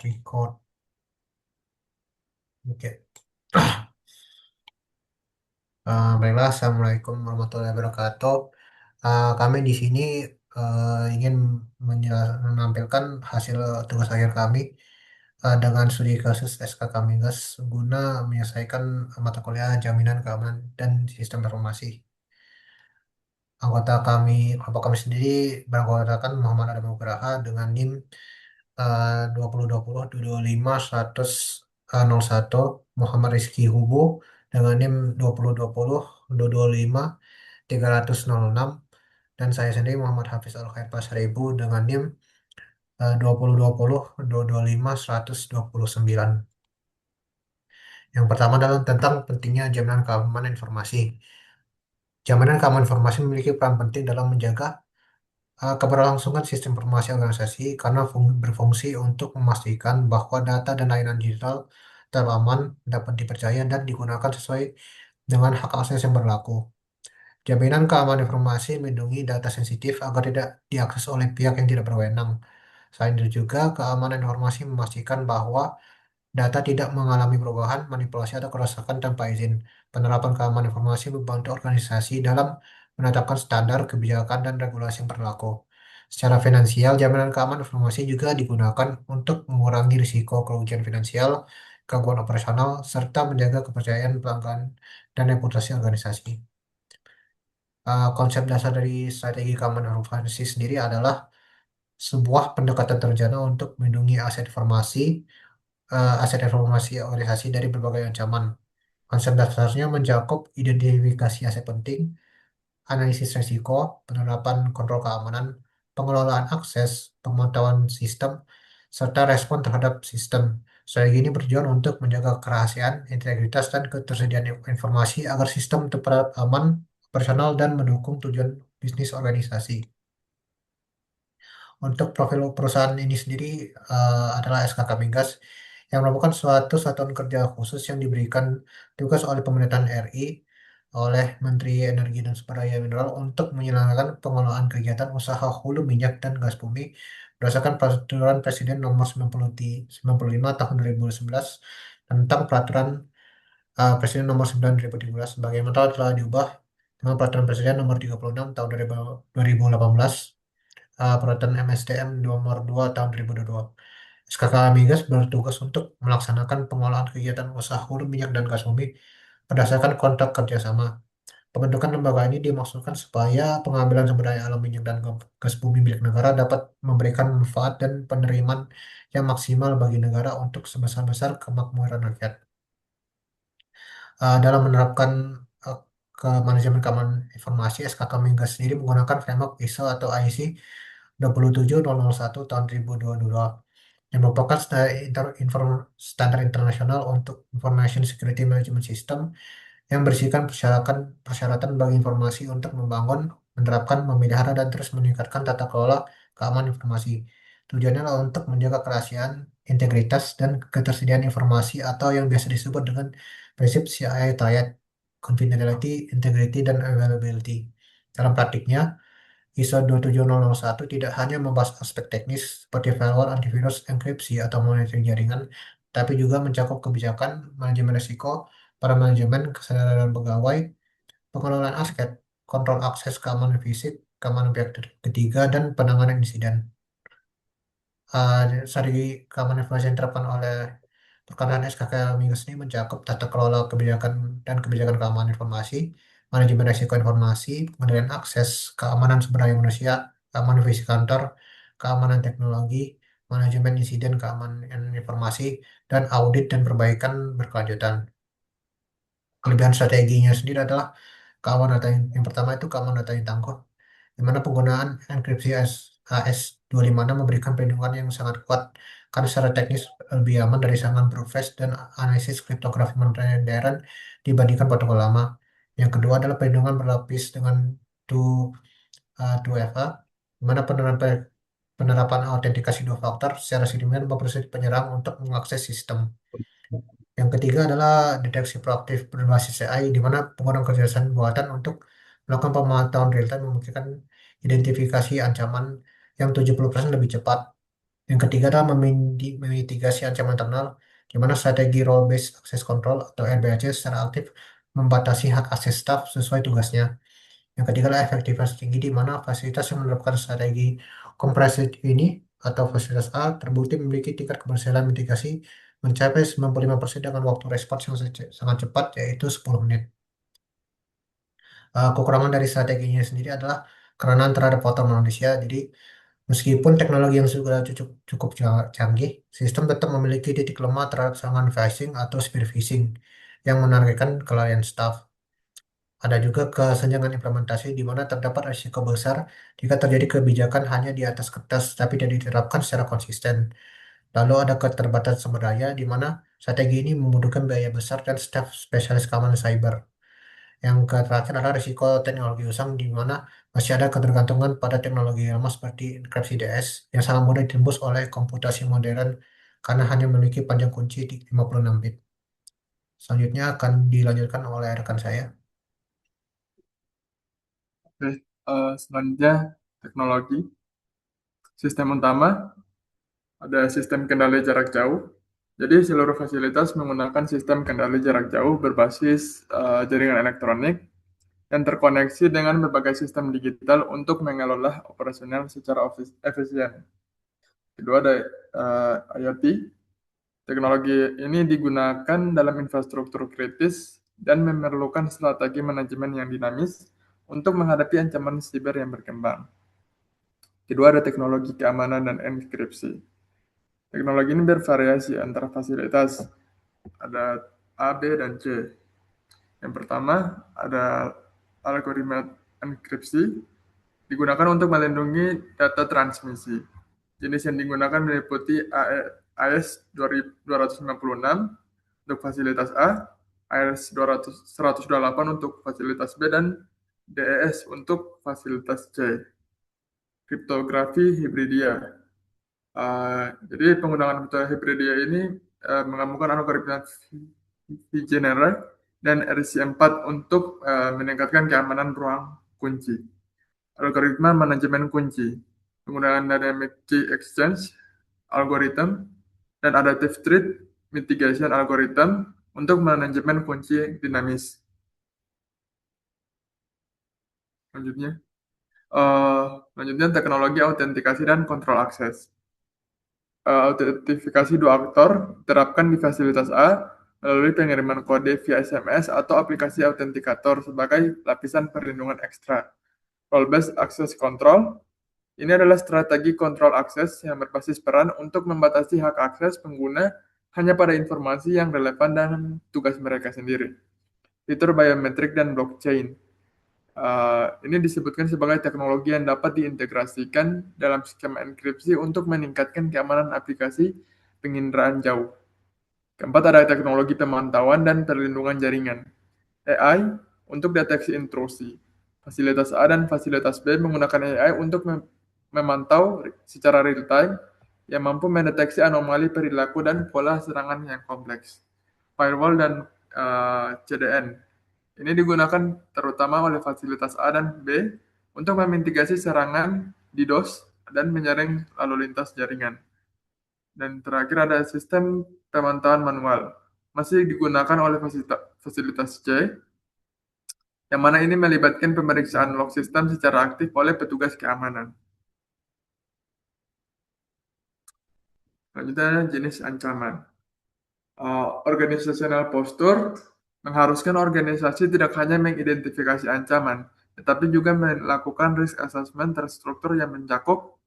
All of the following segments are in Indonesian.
Record. Oke. Baiklah, Assalamualaikum warahmatullahi wabarakatuh. Kami di sini ingin menampilkan hasil tugas akhir kami dengan studi kasus SKK Migas guna menyelesaikan mata kuliah Jaminan Keamanan dan Sistem Informasi. Kelompok kami sendiri beranggotakan Muhammad Adam Nugraha dengan NIM 2020 225 100 Muhammad Rizky Hubo dengan NIM 2020 225 306 dan saya sendiri Muhammad Hafiz Al Khair Pasaribu dengan NIM 2020 225 129. Yang pertama adalah tentang pentingnya jaminan keamanan informasi. Jaminan keamanan informasi memiliki peran penting dalam menjaga keberlangsungan sistem informasi organisasi karena berfungsi untuk memastikan bahwa data dan layanan digital tetap aman, dapat dipercaya, dan digunakan sesuai dengan hak akses yang berlaku. Jaminan keamanan informasi melindungi data sensitif agar tidak diakses oleh pihak yang tidak berwenang. Selain itu juga, keamanan informasi memastikan bahwa data tidak mengalami perubahan, manipulasi, atau kerusakan tanpa izin. Penerapan keamanan informasi membantu organisasi dalam menetapkan standar, kebijakan, dan regulasi yang berlaku. Secara finansial, jaminan keamanan informasi juga digunakan untuk mengurangi risiko kerugian finansial, gangguan operasional, serta menjaga kepercayaan pelanggan dan reputasi organisasi. Konsep dasar dari strategi keamanan informasi sendiri adalah sebuah pendekatan terencana untuk melindungi aset informasi organisasi dari berbagai ancaman. Konsep dasarnya mencakup identifikasi aset penting, analisis risiko, penerapan kontrol keamanan, pengelolaan akses, pemantauan sistem, serta respon terhadap sistem. Strategi ini bertujuan untuk menjaga kerahasiaan, integritas, dan ketersediaan informasi agar sistem tetap aman, operasional, dan mendukung tujuan bisnis organisasi. Untuk profil perusahaan ini sendiri adalah SKK Migas yang merupakan suatu satuan kerja khusus yang diberikan tugas oleh pemerintahan RI oleh Menteri Energi dan Sumber Daya Mineral untuk menyelenggarakan pengelolaan kegiatan usaha hulu minyak dan gas bumi berdasarkan Peraturan Presiden Nomor 95 Tahun 2011 tentang Peraturan Presiden Nomor 9 2013 sebagaimana telah diubah dengan Peraturan Presiden Nomor 36 Tahun 2018 Peraturan MSDM Nomor 2 Tahun 2022. SKK Migas bertugas untuk melaksanakan pengelolaan kegiatan usaha hulu minyak dan gas bumi berdasarkan kontrak kerjasama. Pembentukan lembaga ini dimaksudkan supaya pengambilan sumber daya alam minyak dan gas bumi milik negara dapat memberikan manfaat dan penerimaan yang maksimal bagi negara untuk sebesar-besar kemakmuran rakyat. Dalam menerapkan uh, ke manajemen keamanan informasi, SKK Migas sendiri menggunakan framework ISO atau IEC 27001 tahun 2022 yang merupakan standar internasional untuk Information Security Management System yang berisikan persyaratan bagi informasi untuk membangun, menerapkan, memelihara, dan terus meningkatkan tata kelola keamanan informasi. Tujuannya adalah untuk menjaga kerahasiaan, integritas, dan ketersediaan informasi atau yang biasa disebut dengan prinsip CIA Triad, Confidentiality, Integrity, dan Availability. Dalam praktiknya, ISO 27001 tidak hanya membahas aspek teknis seperti firewall, antivirus, enkripsi, atau monitoring jaringan, tapi juga mencakup kebijakan, manajemen risiko, para manajemen, kesadaran pegawai, pengelolaan aset, kontrol akses keamanan fisik, keamanan pihak ketiga, dan penanganan insiden. Strategi keamanan informasi yang diterapkan oleh perkataan SKK Migas ini mencakup tata kelola kebijakan dan kebijakan keamanan informasi, manajemen risiko informasi, pengendalian akses, keamanan sumber daya manusia, keamanan fisik kantor, keamanan teknologi, manajemen insiden, keamanan informasi, dan audit dan perbaikan berkelanjutan. Kelebihan strateginya sendiri adalah keamanan data yang pertama itu keamanan data yang tangguh, di mana penggunaan enkripsi AS256 memberikan perlindungan yang sangat kuat karena secara teknis lebih aman dari serangan brute force dan analisis kriptografi modern dibandingkan protokol lama. Yang kedua adalah perlindungan berlapis dengan 2FA, di mana penerapan autentikasi dua faktor secara signifikan mempersulit penyerang untuk mengakses sistem. Yang ketiga adalah deteksi proaktif berbasis AI, di mana penggunaan kecerdasan buatan untuk melakukan pemantauan real time memungkinkan identifikasi ancaman yang 70% lebih cepat. Yang ketiga adalah memitigasi ancaman internal, di mana strategi Role Based Access Control atau RBAC secara aktif membatasi hak akses staf sesuai tugasnya. Yang ketiga adalah efektivitas tinggi, di mana fasilitas yang menerapkan strategi komprehensif ini atau fasilitas A terbukti memiliki tingkat keberhasilan mitigasi mencapai 95% dengan waktu respons yang sangat cepat, yaitu 10 menit. Kekurangan dari strateginya sendiri adalah kerenan terhadap faktor manusia. Jadi, meskipun teknologi yang sudah cukup cukup canggih, sistem tetap memiliki titik lemah terhadap serangan phishing atau spear phishing yang menargetkan kelalaian staff. Ada juga kesenjangan implementasi di mana terdapat risiko besar jika terjadi kebijakan hanya di atas kertas tapi tidak diterapkan secara konsisten. Lalu ada keterbatasan sumber daya di mana strategi ini membutuhkan biaya besar dan staf spesialis keamanan cyber. Yang terakhir adalah risiko teknologi usang di mana masih ada ketergantungan pada teknologi lama seperti enkripsi DS yang sangat mudah ditembus oleh komputasi modern karena hanya memiliki panjang kunci di 56 bit. Selanjutnya akan dilanjutkan oleh rekan saya. Oke, selanjutnya teknologi. Sistem utama ada sistem kendali jarak jauh. Jadi seluruh fasilitas menggunakan sistem kendali jarak jauh berbasis jaringan elektronik yang terkoneksi dengan berbagai sistem digital untuk mengelola operasional secara efisien. Kedua ada IoT. Teknologi ini digunakan dalam infrastruktur kritis dan memerlukan strategi manajemen yang dinamis untuk menghadapi ancaman siber yang berkembang. Kedua ada teknologi keamanan dan enkripsi. Teknologi ini bervariasi antara fasilitas, ada A, B, dan C. Yang pertama ada algoritma enkripsi, digunakan untuk melindungi data transmisi. Jenis yang digunakan meliputi AES-256 untuk fasilitas A, AES-128 untuk fasilitas B, dan DES untuk fasilitas C. Kriptografi hibridia. Jadi penggunaan metode hibridia ini menggabungkan algoritma Vigenère dan RC4 untuk meningkatkan keamanan ruang kunci. Algoritma manajemen kunci, penggunaan dynamic key exchange algorithm dan adaptive threat mitigation algorithm untuk manajemen kunci dinamis. Selanjutnya, teknologi autentikasi dan kontrol akses. Autentifikasi dua aktor diterapkan di fasilitas A melalui pengiriman kode via SMS atau aplikasi autentikator sebagai lapisan perlindungan ekstra. Role-based access control ini adalah strategi kontrol akses yang berbasis peran untuk membatasi hak akses pengguna hanya pada informasi yang relevan dan tugas mereka sendiri. Fitur biometrik dan blockchain. Ini disebutkan sebagai teknologi yang dapat diintegrasikan dalam skema enkripsi untuk meningkatkan keamanan aplikasi penginderaan jauh. Keempat, ada teknologi pemantauan dan perlindungan jaringan. AI untuk deteksi intrusi. Fasilitas A dan fasilitas B menggunakan AI untuk memantau secara real-time yang mampu mendeteksi anomali perilaku dan pola serangan yang kompleks. Firewall dan CDN. Ini digunakan terutama oleh fasilitas A dan B untuk memitigasi serangan DDoS dan menyaring lalu lintas jaringan. Dan terakhir ada sistem pemantauan manual. Masih digunakan oleh fasilitas C, yang mana ini melibatkan pemeriksaan log sistem secara aktif oleh petugas keamanan. Selanjutnya jenis ancaman. Organizational posture mengharuskan organisasi tidak hanya mengidentifikasi ancaman, tetapi juga melakukan risk assessment terstruktur yang mencakup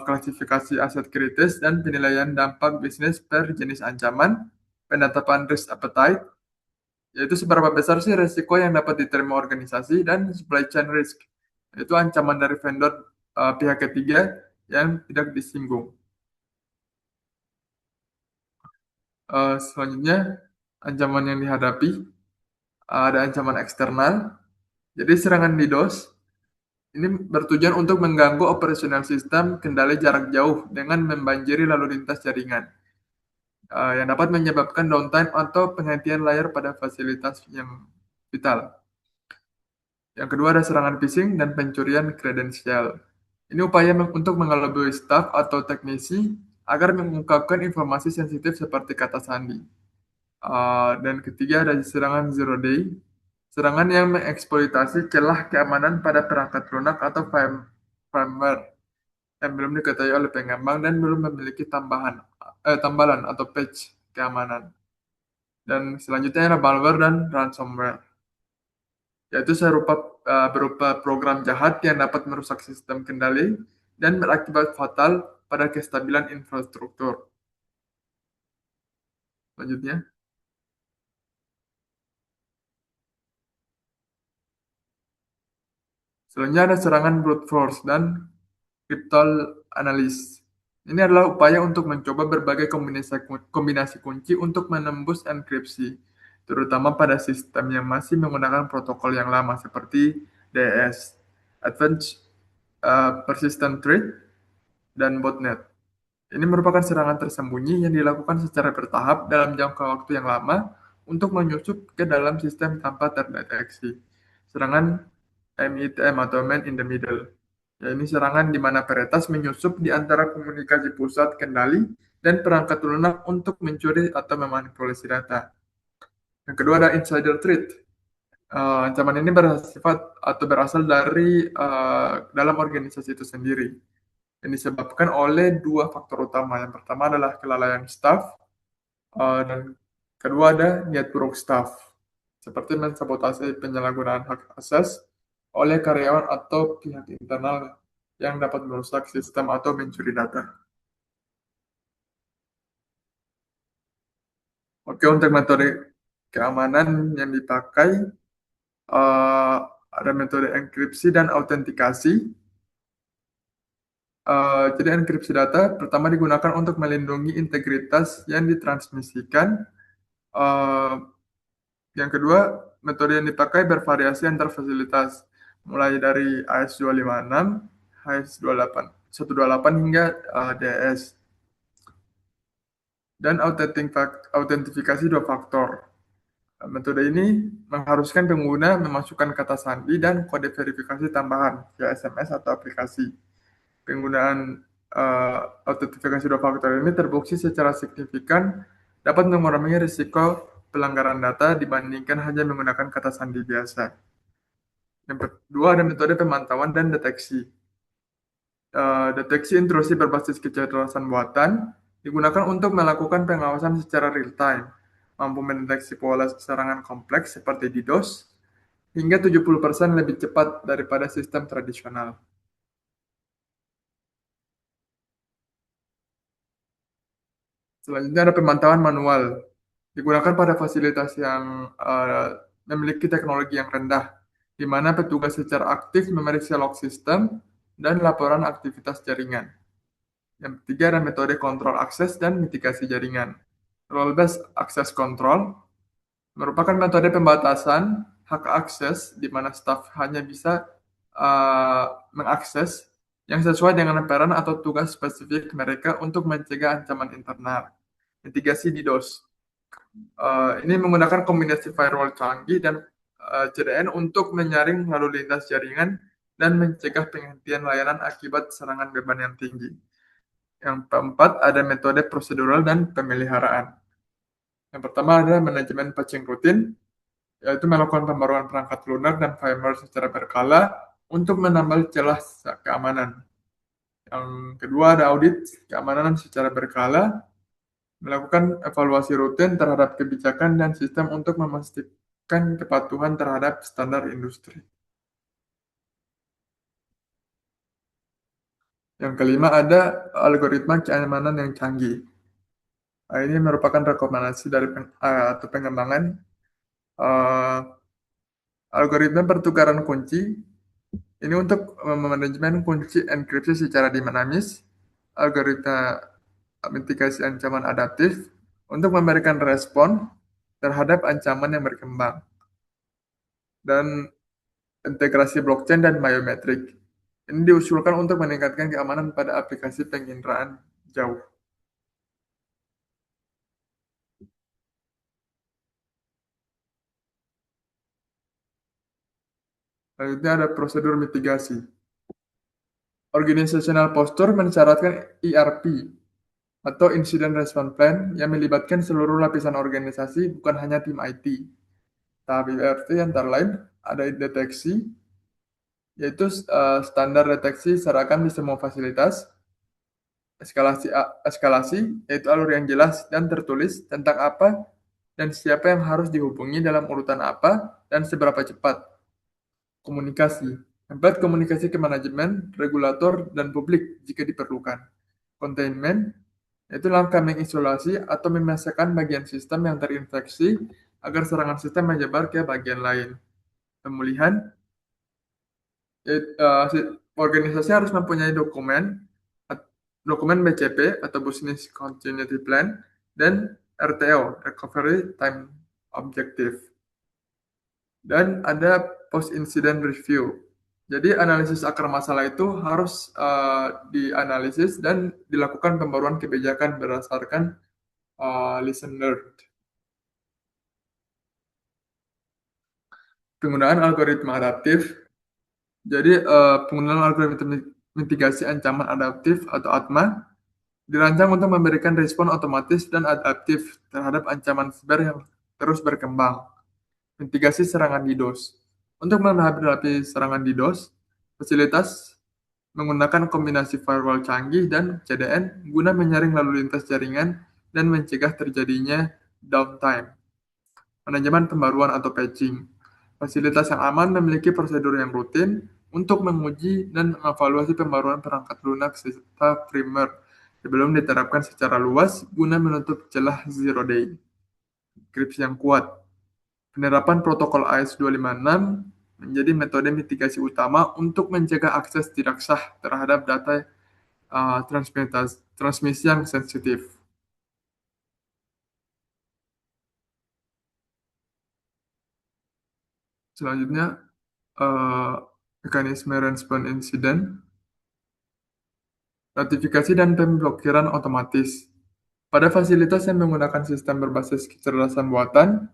klasifikasi aset kritis dan penilaian dampak bisnis per jenis ancaman, penetapan risk appetite, yaitu seberapa besar sih risiko yang dapat diterima organisasi, dan supply chain risk, yaitu ancaman dari vendor pihak ketiga yang tidak disinggung. Selanjutnya, ancaman yang dihadapi, ada ancaman eksternal. Jadi serangan DDoS ini bertujuan untuk mengganggu operasional sistem kendali jarak jauh dengan membanjiri lalu lintas jaringan, yang dapat menyebabkan downtime atau penghentian layar pada fasilitas yang vital. Yang kedua ada serangan phishing dan pencurian kredensial. Ini upaya untuk mengelabui staf atau teknisi agar mengungkapkan informasi sensitif seperti kata sandi. Dan ketiga ada serangan zero day, serangan yang mengeksploitasi celah keamanan pada perangkat lunak atau firmware yang belum diketahui oleh pengembang dan belum memiliki tambalan atau patch keamanan. Dan selanjutnya ada malware dan ransomware, yaitu berupa program jahat yang dapat merusak sistem kendali dan berakibat fatal pada kestabilan infrastruktur. Selanjutnya, selanjutnya ada serangan brute force dan cryptol analysis. Ini adalah upaya untuk mencoba berbagai kombinasi kunci untuk menembus enkripsi, terutama pada sistem yang masih menggunakan protokol yang lama seperti DNS, Advanced Persistent Threat, dan botnet. Ini merupakan serangan tersembunyi yang dilakukan secara bertahap dalam jangka waktu yang lama untuk menyusup ke dalam sistem tanpa terdeteksi. Serangan MITM atau Man in the Middle. Ya, ini serangan di mana peretas menyusup di antara komunikasi pusat kendali dan perangkat lunak untuk mencuri atau memanipulasi data. Yang kedua ada insider threat. Ancaman ini bersifat atau berasal dari dalam organisasi itu sendiri yang disebabkan oleh dua faktor utama. Yang pertama adalah kelalaian staf, dan kedua ada niat buruk staf, seperti mensabotase penyalahgunaan hak akses oleh karyawan atau pihak internal yang dapat merusak sistem atau mencuri data. Oke, untuk metode keamanan yang dipakai, ada metode enkripsi dan autentikasi. Jadi enkripsi data pertama digunakan untuk melindungi integritas yang ditransmisikan. Eh, yang kedua, metode yang dipakai bervariasi antar fasilitas, mulai dari AS256, AS128 hingga DS. Dan autentifikasi dua faktor. Metode ini mengharuskan pengguna memasukkan kata sandi dan kode verifikasi tambahan via SMS atau aplikasi. Penggunaan autentifikasi dua faktor ini terbukti secara signifikan dapat mengurangi risiko pelanggaran data dibandingkan hanya menggunakan kata sandi biasa. Yang kedua ada metode pemantauan dan deteksi. Deteksi intrusi berbasis kecerdasan buatan digunakan untuk melakukan pengawasan secara real time, mampu mendeteksi pola serangan kompleks seperti DDoS hingga 70% lebih cepat daripada sistem tradisional. Selanjutnya ada pemantauan manual. Digunakan pada fasilitas yang memiliki teknologi yang rendah, di mana petugas secara aktif memeriksa log sistem dan laporan aktivitas jaringan. Yang ketiga ada metode kontrol akses dan mitigasi jaringan. Role-based access control merupakan metode pembatasan hak akses di mana staf hanya bisa mengakses yang sesuai dengan peran atau tugas spesifik mereka untuk mencegah ancaman internal. Mitigasi DDoS. Ini menggunakan kombinasi firewall canggih dan CDN untuk menyaring lalu lintas jaringan dan mencegah penghentian layanan akibat serangan beban yang tinggi. Yang keempat, ada metode prosedural dan pemeliharaan. Yang pertama adalah manajemen patching rutin, yaitu melakukan pembaruan perangkat lunak dan firmware secara berkala untuk menambal celah keamanan. Yang kedua ada audit keamanan secara berkala, melakukan evaluasi rutin terhadap kebijakan dan sistem untuk memastikan kepatuhan terhadap standar industri. Yang kelima ada algoritma keamanan yang canggih. Ini merupakan rekomendasi dari atau pengembangan uh, algoritma pertukaran kunci. Ini untuk manajemen kunci enkripsi secara dinamis, algoritma mitigasi ancaman adaptif untuk memberikan respon terhadap ancaman yang berkembang, dan integrasi blockchain dan biometrik. Ini diusulkan untuk meningkatkan keamanan pada aplikasi penginderaan jauh. Selanjutnya ada prosedur mitigasi. Organizational posture mensyaratkan ERP atau Incident Response Plan yang melibatkan seluruh lapisan organisasi, bukan hanya tim IT. Tahap ERP antara lain ada deteksi, yaitu standar deteksi serahkan di semua fasilitas, eskalasi, yaitu alur yang jelas dan tertulis tentang apa dan siapa yang harus dihubungi dalam urutan apa dan seberapa cepat. Komunikasi, template komunikasi ke manajemen, regulator, dan publik jika diperlukan. Containment, yaitu langkah mengisolasi atau memisahkan bagian sistem yang terinfeksi agar serangan sistem menyebar ke bagian lain. Pemulihan, organisasi harus mempunyai dokumen BCP atau Business Continuity Plan dan RTO, Recovery Time Objective. Dan ada post incident review. Jadi analisis akar masalah itu harus dianalisis dan dilakukan pembaruan kebijakan berdasarkan lesson learned. Penggunaan algoritma adaptif. Jadi penggunaan algoritma mitigasi ancaman adaptif atau ATMA dirancang untuk memberikan respon otomatis dan adaptif terhadap ancaman siber yang terus berkembang. Mitigasi serangan DDoS. Untuk menghadapi serangan DDoS, fasilitas menggunakan kombinasi firewall canggih dan CDN guna menyaring lalu lintas jaringan dan mencegah terjadinya downtime. Manajemen pembaruan atau patching. Fasilitas yang aman memiliki prosedur yang rutin untuk menguji dan mengevaluasi pembaruan perangkat lunak serta firmware sebelum diterapkan secara luas guna menutup celah zero day. Enkripsi yang kuat. Penerapan protokol AES-256 menjadi metode mitigasi utama untuk mencegah akses tidak sah terhadap data transmisi yang sensitif. Selanjutnya, uh, mekanisme respon insiden, notifikasi dan pemblokiran otomatis. Pada fasilitas yang menggunakan sistem berbasis kecerdasan buatan,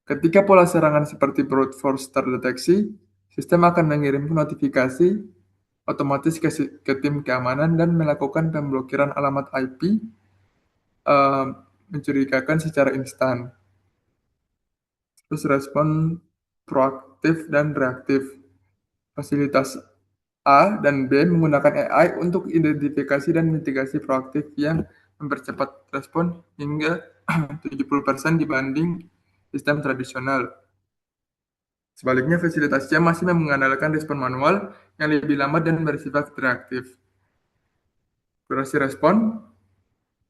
ketika pola serangan seperti brute force terdeteksi, sistem akan mengirim notifikasi otomatis ke tim keamanan dan melakukan pemblokiran alamat IP uh, mencurigakan secara instan. Terus respon proaktif dan reaktif. Fasilitas A dan B menggunakan AI untuk identifikasi dan mitigasi proaktif yang mempercepat respon hingga 70% dibanding sistem tradisional. Sebaliknya, fasilitas C masih mengandalkan respon manual yang lebih lambat dan bersifat reaktif. Durasi respon,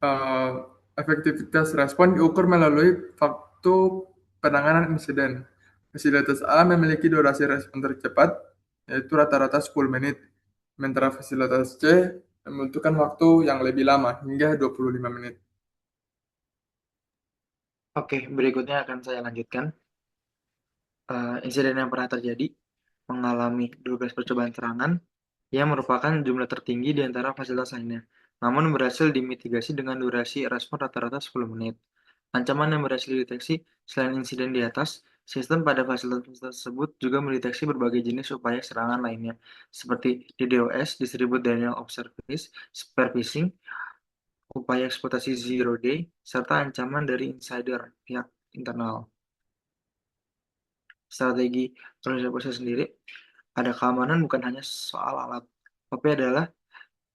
eh, efektivitas respon diukur melalui waktu penanganan insiden. Fasilitas A memiliki durasi respon tercepat, yaitu rata-rata 10 menit. Sementara fasilitas C membutuhkan waktu yang lebih lama, hingga 25 menit. Oke, berikutnya akan saya lanjutkan. Insiden yang pernah terjadi mengalami 12 percobaan serangan yang merupakan jumlah tertinggi di antara fasilitas lainnya, namun berhasil dimitigasi dengan durasi respon rata-rata 10 menit. Ancaman yang berhasil dideteksi selain insiden di atas, sistem pada fasilitas tersebut juga mendeteksi berbagai jenis upaya serangan lainnya, seperti DDoS, Distributed Denial of Service, Spear phishing, upaya eksploitasi zero day, serta ancaman dari insider pihak internal. Strategi organisasi sendiri, ada keamanan bukan hanya soal alat, tapi adalah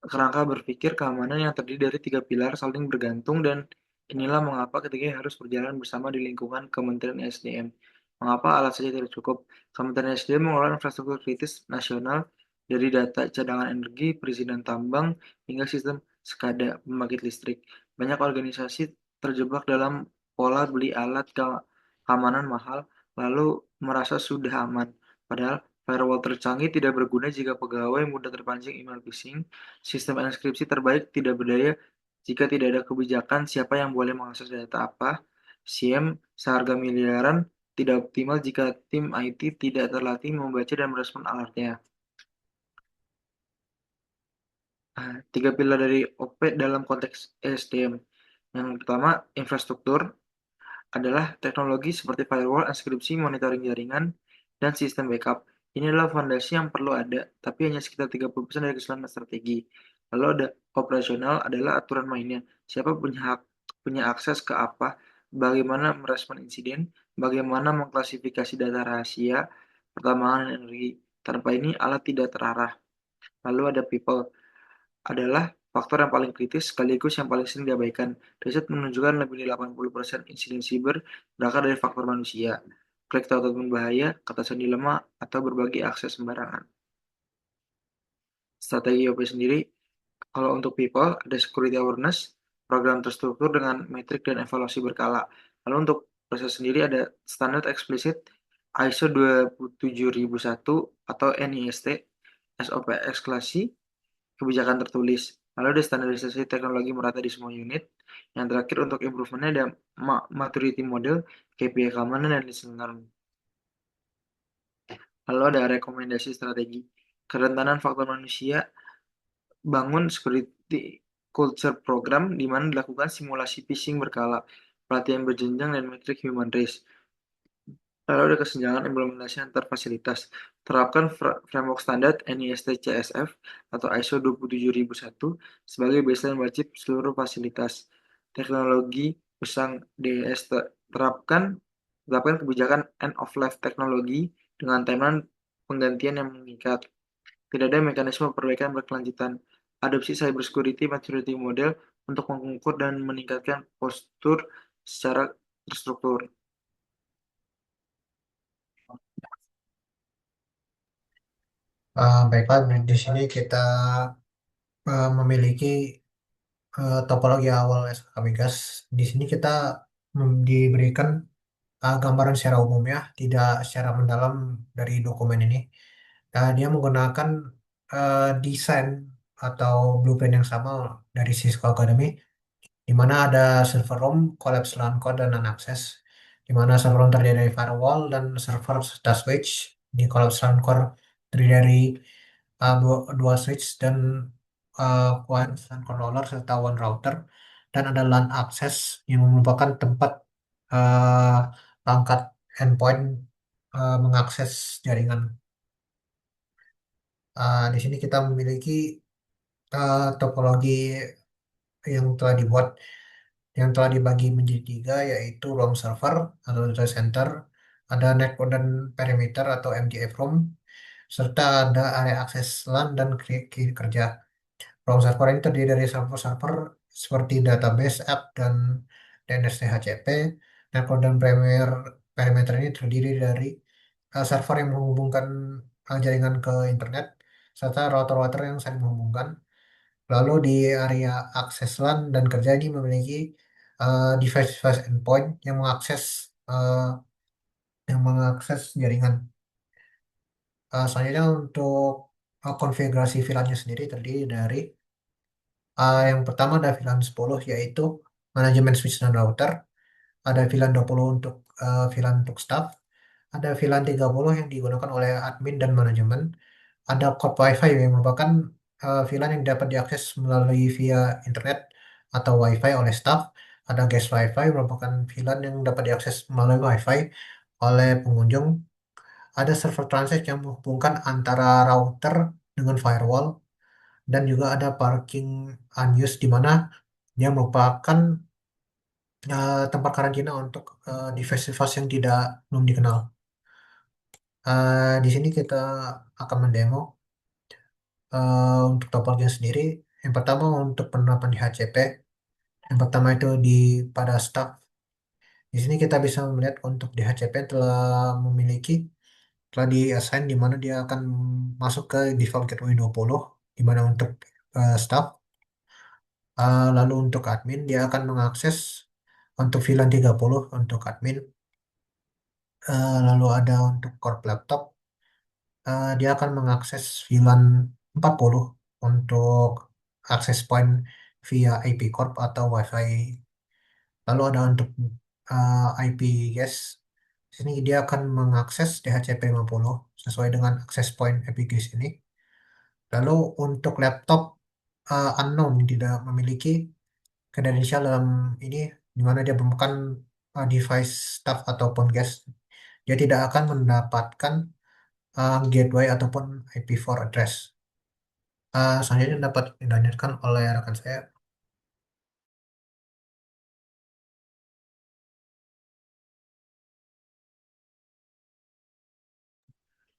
kerangka berpikir keamanan yang terdiri dari 3 pilar saling bergantung, dan inilah mengapa ketiganya harus berjalan bersama di lingkungan Kementerian SDM. Mengapa alat saja tidak cukup? Kementerian SDM mengelola infrastruktur kritis nasional dari data cadangan energi, perizinan tambang, hingga sistem SCADA pembangkit listrik. Banyak organisasi terjebak dalam pola beli alat keamanan mahal lalu merasa sudah aman. Padahal firewall tercanggih tidak berguna jika pegawai mudah terpancing email phishing. Sistem enkripsi terbaik tidak berdaya jika tidak ada kebijakan siapa yang boleh mengakses data apa. SIEM seharga miliaran tidak optimal jika tim IT tidak terlatih membaca dan merespon alertnya. 3 pilar dari OP dalam konteks SDM. Yang pertama, infrastruktur adalah teknologi seperti firewall, enkripsi, monitoring jaringan, dan sistem backup. Ini adalah fondasi yang perlu ada, tapi hanya sekitar 30% dari keseluruhan strategi. Lalu ada operasional adalah aturan mainnya. Siapa punya hak, punya akses ke apa, bagaimana merespon insiden, bagaimana mengklasifikasi data rahasia, pertambangan energi. Tanpa ini alat tidak terarah. Lalu ada people, adalah faktor yang paling kritis sekaligus yang paling sering diabaikan. Riset menunjukkan lebih dari 80% insiden siber berasal dari faktor manusia. Klik tahu berbahaya, kata sandi lemah, atau berbagi akses sembarangan. Strategi OP sendiri, kalau untuk people, ada security awareness, program terstruktur dengan metrik dan evaluasi berkala. Lalu untuk proses sendiri ada standar eksplisit ISO 27001 atau NIST, SOP eksklasi, kebijakan tertulis. Lalu ada standarisasi teknologi merata di semua unit. Yang terakhir untuk improvementnya ada maturity model, KPI keamanan, dan lesson learned. Lalu ada rekomendasi strategi. Kerentanan faktor manusia, bangun security culture program di mana dilakukan simulasi phishing berkala, pelatihan berjenjang, dan metrik human race. Lalu ada kesenjangan implementasi antar fasilitas. Terapkan framework standar NIST CSF atau ISO 27001 sebagai baseline wajib seluruh fasilitas. Teknologi usang DES terapkan kebijakan end of life teknologi dengan timeline penggantian yang mengikat. Tidak ada mekanisme perbaikan berkelanjutan. Adopsi cybersecurity maturity model untuk mengukur dan meningkatkan postur secara terstruktur. Baiklah, di sini kita memiliki topologi awal SKK Migas. Di sini kita diberikan gambaran secara umum ya, tidak secara mendalam dari dokumen ini. Dia menggunakan desain atau blueprint yang sama dari Cisco Academy, di mana ada server room, collapse LAN code, dan non access. Di mana server room terdiri dari firewall dan server serta switch. Di collapse LAN core terdiri dari dua switch dan wireless LAN controller serta one router. Dan ada LAN access yang merupakan tempat uh, perangkat endpoint mengakses jaringan. Di sini kita memiliki topologi yang telah dibuat, yang telah dibagi menjadi tiga, yaitu room server atau data center, ada network dan perimeter atau MDF room, serta ada area akses LAN dan kerja. Room server ini terdiri dari server-server seperti database, app, dan DNS DHCP. Network dan perimeter ini terdiri dari server yang menghubungkan jaringan ke internet, serta router-router yang saling menghubungkan. Lalu di area akses LAN dan kerja ini memiliki device-device endpoint uh, yang mengakses jaringan. Selanjutnya untuk konfigurasi VLAN-nya sendiri terdiri dari yang pertama ada VLAN 10, yaitu manajemen switch dan router. Ada VLAN 20 untuk VLAN untuk staff. Ada VLAN 30 yang digunakan oleh admin dan manajemen. Ada core WiFi yang merupakan VLAN yang dapat diakses melalui via internet atau WiFi oleh staff. Ada guest WiFi merupakan VLAN yang dapat diakses melalui WiFi oleh pengunjung. Ada server transit yang menghubungkan antara router dengan firewall, dan juga ada parking unused di mana dia merupakan tempat karantina untuk device-device yang tidak belum dikenal. Di sini kita akan mendemo untuk topologinya sendiri. Yang pertama untuk penerapan di HCP. Yang pertama itu di pada stack. Di sini kita bisa melihat untuk di HCP telah di-assign di mana dia akan masuk ke default gateway 20, di mana untuk staff. Lalu untuk admin dia akan mengakses untuk VLAN 30 untuk admin. Lalu ada untuk core laptop, dia akan mengakses VLAN 40 untuk akses point via IP Corp atau WiFi. Lalu ada untuk IP guest. Di sini dia akan mengakses DHCP 50 sesuai dengan akses point IP guest ini. Lalu untuk laptop unknown, tidak memiliki kredensial dalam ini, di mana dia bukan device staff ataupun guest, dia tidak akan mendapatkan gateway ataupun IP4 address. Selanjutnya dapat dilanjutkan oleh rekan saya.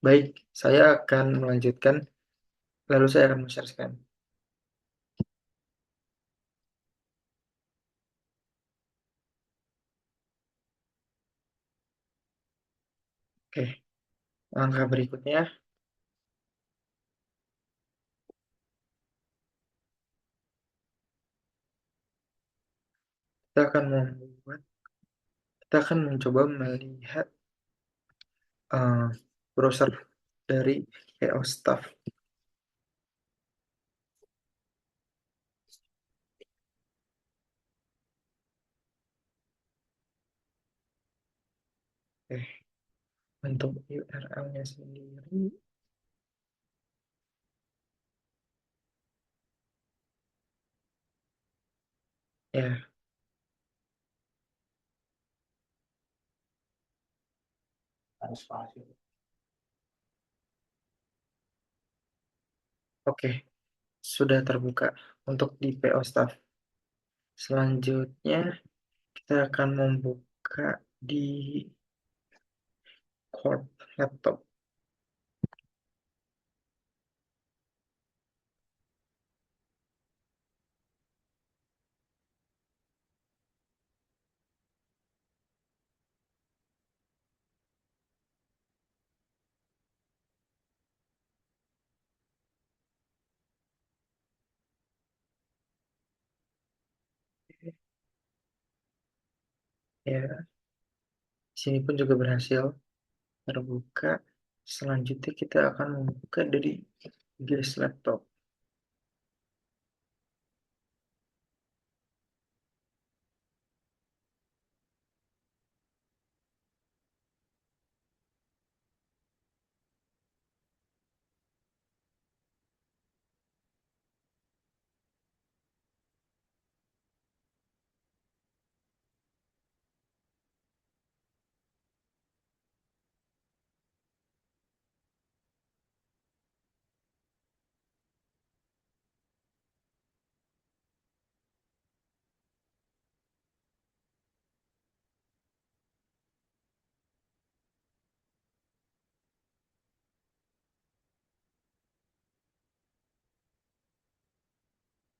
Baik, saya akan melanjutkan, lalu saya akan men-share. Oke, langkah berikutnya kita akan membuat, kita akan mencoba melihat uh, browser dari PO Staff. Oke, untuk URL-nya sendiri, ya, oke, sudah terbuka untuk di PO Staff. Selanjutnya, kita akan membuka di Core Laptop. Ya, sini pun juga berhasil terbuka. Selanjutnya kita akan membuka dari Guest Laptop.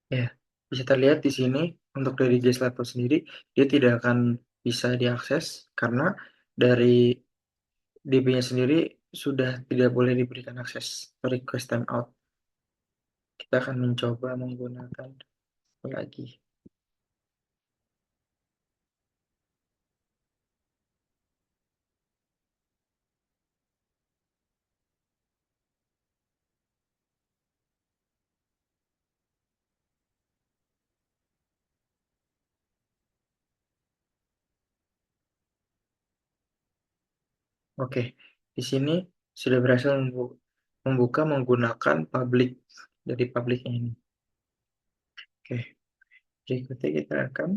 Ya, bisa terlihat di sini untuk dari Guest Laptop sendiri, dia tidak akan bisa diakses karena dari DB-nya sendiri sudah tidak boleh diberikan akses request timeout. Kita akan mencoba menggunakan lagi. Oke, di sini sudah berhasil membuka menggunakan public dari publiknya ini. Oke, berikutnya kita akan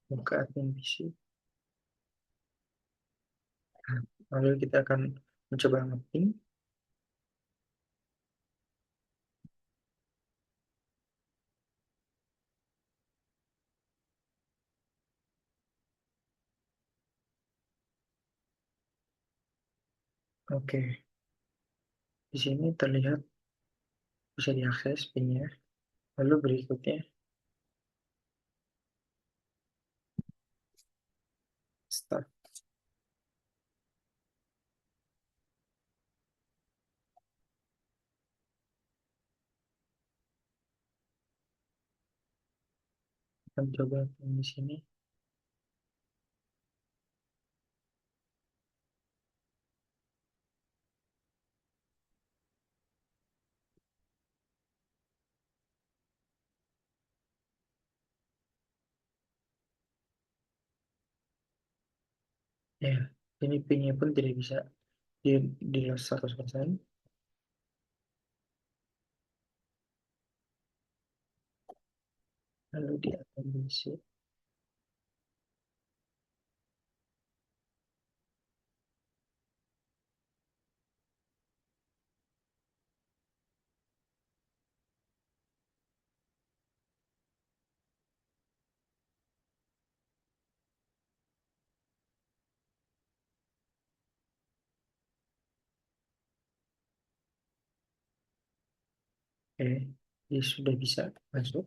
buka admin PC. Lalu kita akan mencoba login. Oke, di sini terlihat bisa diakses PIN-nya. Lalu berikutnya start. Kita coba di sini. Ya, ini PIN-nya pun tidak bisa di loss 100%. Lalu di admin PC. Oke, dia sudah bisa masuk.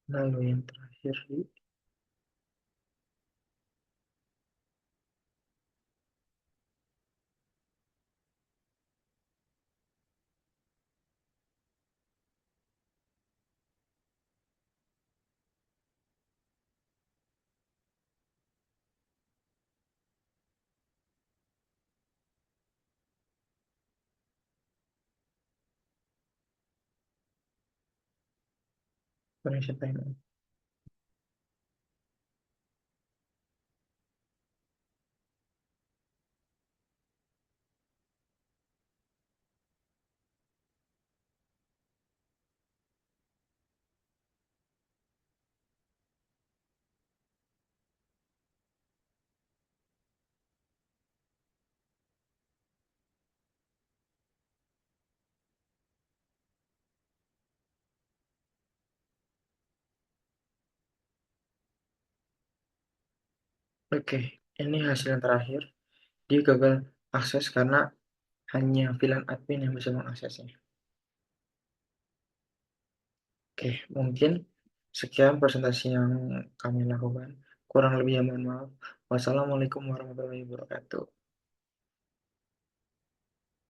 Lalu yang terakhir di Indonesia Time. Oke, ini hasil yang terakhir. Dia gagal akses karena hanya VLAN admin yang bisa mengaksesnya. Oke, mungkin sekian presentasi yang kami lakukan. Kurang lebih ya mohon maaf. Wassalamualaikum warahmatullahi wabarakatuh.